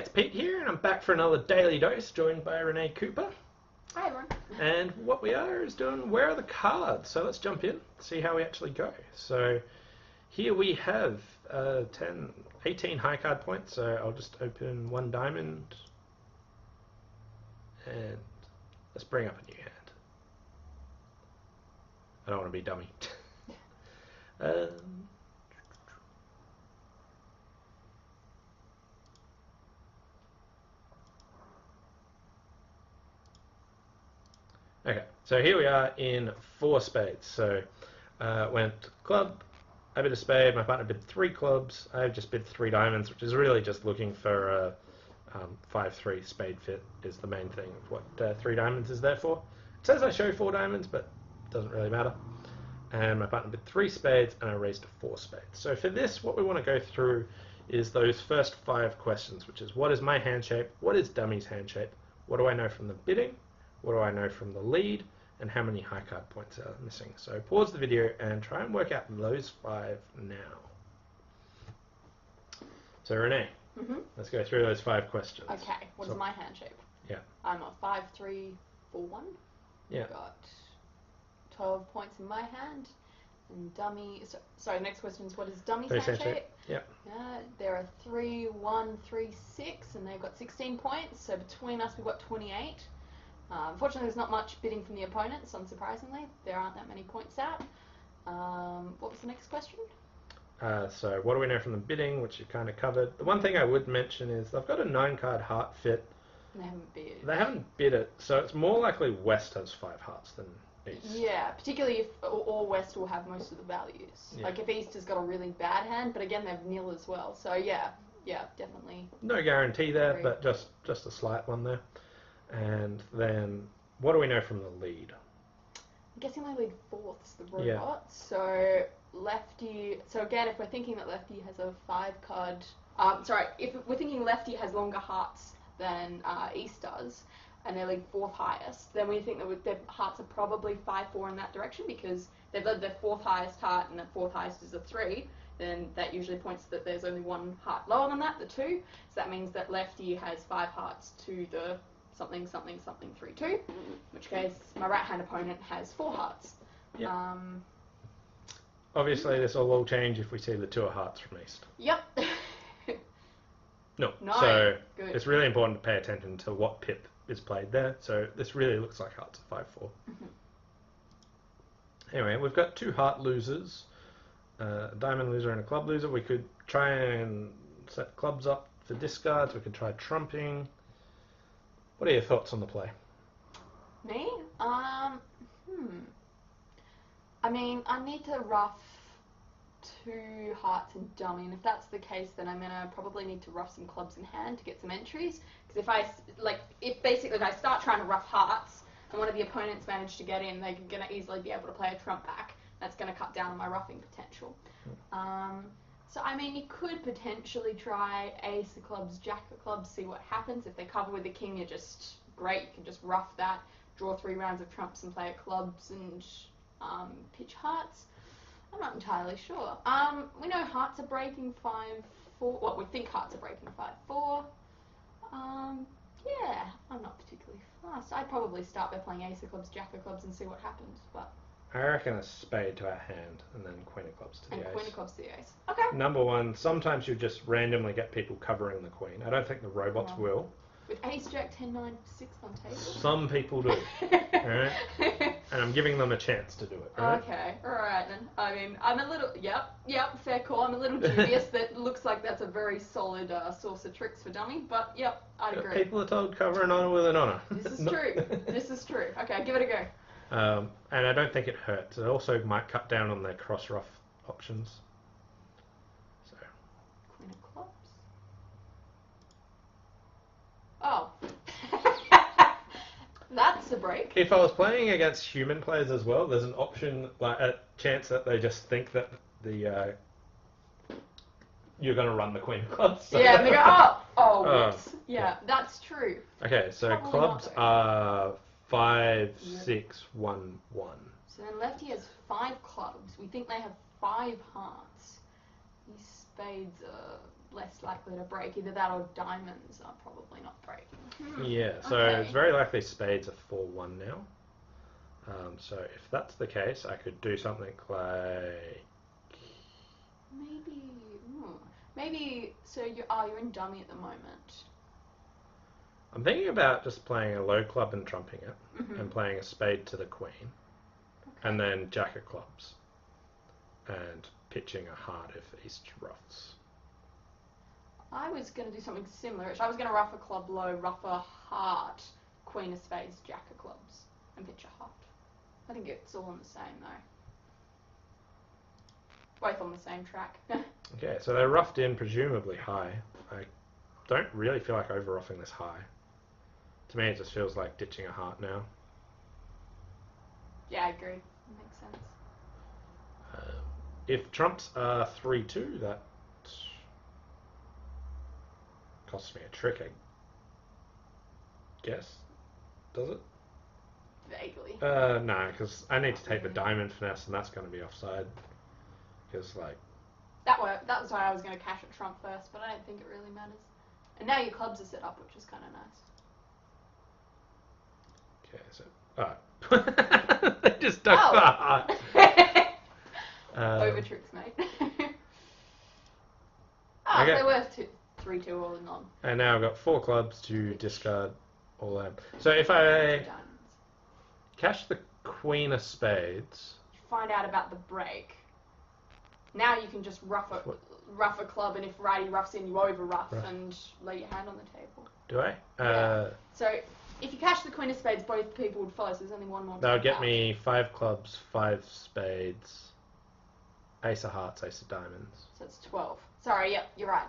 it's Pete here, and I'm back for another Daily Dose, joined by Renee Cooper. Hi everyone. And what we are is doing Where Are the Cards? So let's jump in, see how we actually go. So here we have 18 high card points, so I'll just open one diamond, and let's bring up a new hand. I don't want to be dummy. Okay, so here we are in 4 spades. So went club, I bid a spade, my partner bid 3 clubs, I've just bid 3 diamonds, which is really just looking for a 5-3 spade fit is the main thing of what 3 diamonds is there for. It says I show 4 diamonds, but it doesn't really matter. And my partner bid 3 spades, and I raised to 4 spades. So for this, what we want to go through is those first 5 questions, which is what is my hand shape, what is dummy's hand shape, what do I know from the bidding, what do I know from the lead, and how many high card points are missing. So pause the video and try and work out those 5 now. So Renee, let's go through those 5 questions. Okay, what is my hand shape? Yeah. I'm a 5-3-4-1. Yeah. Got 12 points in my hand. And dummy, sorry, the next question is what is dummy's hand shape? Yeah. There are 3, 1, 3, 6, and they've got 16 points. So between us, we've got 28. Unfortunately, there's not much bidding from the opponents, unsurprisingly. There aren't that many points out. What was the next question? So what do we know from the bidding, which you kind of covered. The one thing I would mention is they've got a 9-card heart fit. They haven't bid. They haven't bid it, so it's more likely West has 5 hearts than East. Yeah, particularly if all West will have most of the values. Yeah. Like if East has got a really bad hand, but again, they have nil as well. So yeah, definitely. No guarantee there, Agree. but just a slight one there. And then, what do we know from the lead? I'm guessing my lead fourth's the robot. Yeah. So lefty. So again, if we're thinking that lefty has a 5-card. If we're thinking lefty has longer hearts than East does, and they're lead 4th highest, then we think that their hearts are probably 5-4 in that direction because they've led their 4th highest heart, and the 4th highest is a 3. Then that usually points that there's only 1 heart lower than that, the 2. So that means that lefty has 5 hearts to the something 3-2, in which case my right hand opponent has 4 hearts. Yep. Obviously this will all change if we see the 2 of hearts from East. Yep. No. No. So Good. it's really important to pay attention to what pip is played there. So this really looks like hearts of 5-4. Anyway, we've got 2 heart losers, a diamond loser and a club loser. We could try and set clubs up for discards. We could try trumping. What are your thoughts on the play? Me? I mean, I need to rough 2 hearts and dummy, and if that's the case, then I'm gonna probably need to rough some clubs in hand to get some entries. Because if I start trying to rough hearts, and one of the opponents manage to get in, they're gonna easily be able to play a trump back. That's gonna cut down on my roughing potential. So I mean, you could potentially try ace of clubs, jack of clubs, see what happens. If they cover with the king, you're just great. You can just rough that, draw 3 rounds of trumps and play at clubs and pitch hearts. I'm not entirely sure. We know hearts are breaking 5-4. Well, we think hearts are breaking 5-4. Yeah, I'm not particularly fast. I'd probably start by playing ace of clubs, jack of clubs, and see what happens. But I reckon a spade to our hand, and then queen of clubs to the ace. And queen of clubs to the ace. Okay. Number 1, sometimes you just randomly get people covering the queen. I don't think the robots will. With ace, jack, 10, 9, 6 on table? Some people do. Alright? And I'm giving them a chance to do it, right? Okay, alright then. I mean, I'm a little, yep, fair call. I'm a little dubious. That looks like that's a very solid source of tricks for dummy, but yep, I'd agree. People are told cover an honour with an honour. This is true. This is true. Okay, give it a go. And I don't think it hurts. It also might cut down on their cross-rough options. So. Queen of clubs. Oh. That's a break. If I was playing against human players as well, there's an option, like a chance that they just think that the you're going to run the queen of clubs. So. Yeah, and they go, whoops. Yeah, that's true. Okay, so Probably clubs are 5, 6, 1, 1. So then lefty has 5 clubs. We think they have 5 hearts. These spades are less likely to break. Either that or diamonds are probably not breaking. Yeah, so Okay. it's very likely spades are 4-1 now. So if that's the case, I could do something like... Maybe. So you're in dummy at the moment. I'm thinking about just playing a low club and trumping it, Mhm. and playing a spade to the queen, Okay. and then jack of clubs, and pitching a heart if East ruffs. I was going to do something similar. I was going to ruff a club low, ruff a heart, queen of spades, jack of clubs, and pitch a heart. I think it's all on the same though. Both on the same track. Okay, so they're roughed in presumably high. I don't really feel like over ruffing this high. To me, it just feels like ditching a heart now. Yeah, I agree. Makes sense. If trumps are 3-2, that costs me a trick, I guess. Does it? Vaguely. No, because I need to take the diamond finesse, and that's going to be offside. Because, like... That was why I was going to cash at trump first, but I don't think it really matters. And now your clubs are set up, which is kind of nice. Okay, so... they just ducked Oh. the heart. Over tricks, mate. Okay. They're worth 3-2 all in none. And now I've got 4 clubs to discard all them. So if I Diamonds. cash the queen of spades... Find out about the break. Now you can just rough a club, and if righty roughs in, you over rough and lay your hand on the table. Do I? Yeah. So if you cash the queen of spades, both people would follow, so there's only one more. That would get me 5 clubs, 5 spades, ace of hearts, ace of diamonds. So it's 12. Sorry, yep, you're right.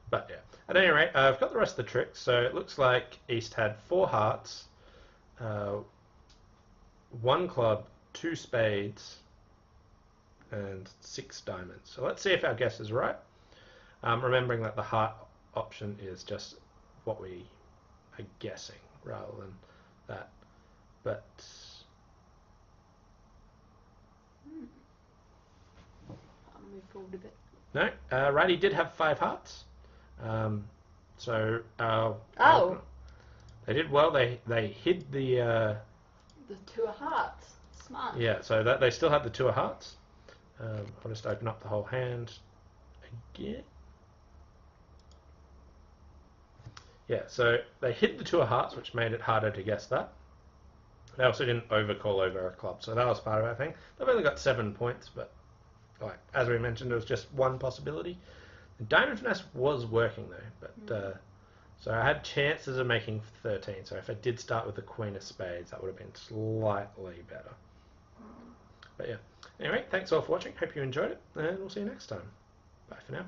But yeah, at any rate, I've got the rest of the tricks. So it looks like East had 4 hearts, 1 club, 2 spades, and 6 diamonds. So let's see if our guess is right. Remembering that the heart option is just what we are guessing rather than that. But I'll move forward a bit. no, righty did have 5 hearts. So they did well. They hid the 2 of hearts. Smart. yeah. So that they still had the 2 of hearts. I'll just open up the whole hand again. Yeah, so they hid the 2 of hearts, which made it harder to guess that. They also didn't overcall over a club, so that was part of our thing. They've only got 7 points, but like as we mentioned, it was just one possibility. The diamond finesse was working though, but so I had chances of making 13. So if I did start with the queen of spades, that would have been slightly better. But yeah. Anyway, thanks all for watching. Hope you enjoyed it, and we'll see you next time. Bye for now.